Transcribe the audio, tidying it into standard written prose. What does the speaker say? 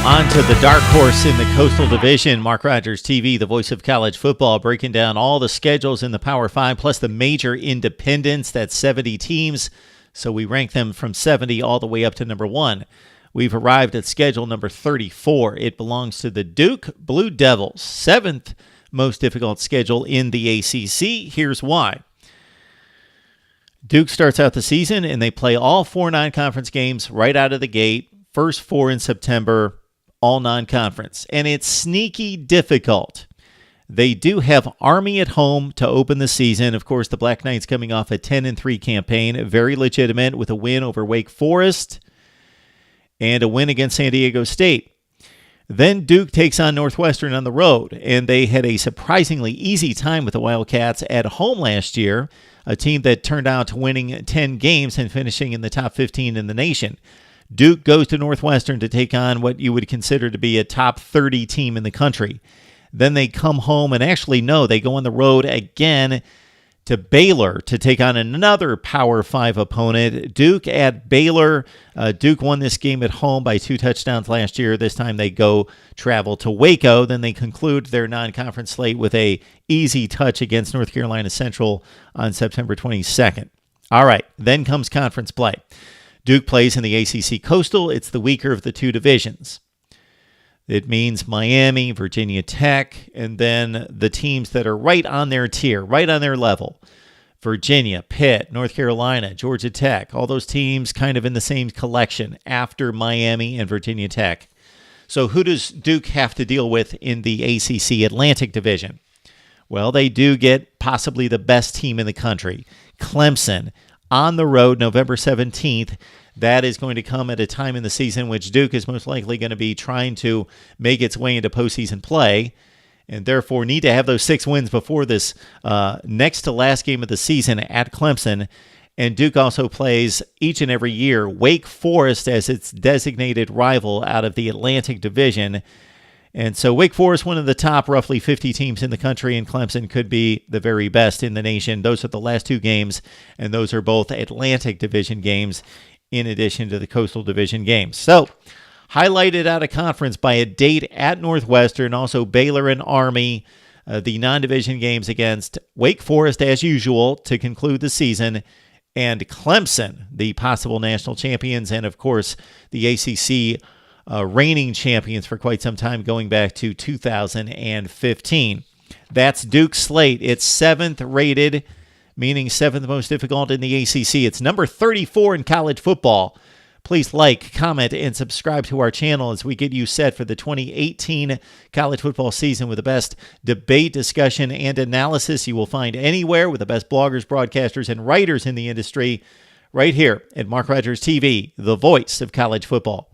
On to the dark horse in the Coastal Division. Mark Rogers TV, the voice of college football, breaking down all the schedules in the Power 5, plus the major independents. That's 70 teams, so we rank them from 70 all the way up to number 1. We've arrived at schedule number 34. It belongs to the Duke Blue Devils, 7th most difficult schedule in the ACC. Here's why. Duke starts out the season, and they play all 4 non-conference games right out of the gate. First 4 in September, all non-conference. And it's sneaky difficult. They do have Army at home to open the season. Of course, the Black Knights coming off a 10-3 campaign. Very legitimate with a win over Wake Forest and a win against San Diego State. Then Duke takes on Northwestern on the road, and they had a surprisingly easy time with the Wildcats at home last year, a team that turned out to winning 10 games and finishing in the top 15 in the nation. Duke goes to Northwestern to take on what you would consider to be a top 30 team in the country. Then they come home and they go on the road again to Baylor to take on another Power 5 opponent. Duke at Baylor. Duke won this game at home by 2 touchdowns last year. This time they go travel to Waco. Then they conclude their non-conference slate with a easy touch against North Carolina Central on September 22nd. All right, then comes conference play. Duke plays in the ACC Coastal. It's the weaker of the 2 divisions. It means Miami, Virginia Tech, and then the teams that are right on their tier, right on their level. Virginia, Pitt, North Carolina, Georgia Tech, all those teams kind of in the same collection after Miami and Virginia Tech. So who does Duke have to deal with in the ACC Atlantic Division? Well, they do get possibly the best team in the country, Clemson, on the road November 17th. That is going to come at a time in the season which Duke is most likely going to be trying to make its way into postseason play, and therefore need to have those 6 wins before this next to last game of the season at Clemson. And Duke also plays each and every year Wake Forest as its designated rival out of the Atlantic Division. And so Wake Forest, one of the top roughly 50 teams in the country, and Clemson could be the very best in the nation. Those are the last 2 games, and those are both Atlantic Division games in addition to the Coastal Division games. So highlighted out of conference by a date at Northwestern, also Baylor and Army, the non-division games against Wake Forest as usual to conclude the season, and Clemson, the possible national champions, and of course the ACC reigning champions for quite some time, going back to 2015. That's Duke's slate. It's 7th rated, meaning 7th most difficult in the ACC. It's number 34 in college football. Please like, comment, and subscribe to our channel as we get you set for the 2018 college football season with the best debate, discussion, and analysis you will find anywhere, with the best bloggers, broadcasters, and writers in the industry, right here at Mark Rogers TV, the voice of college football.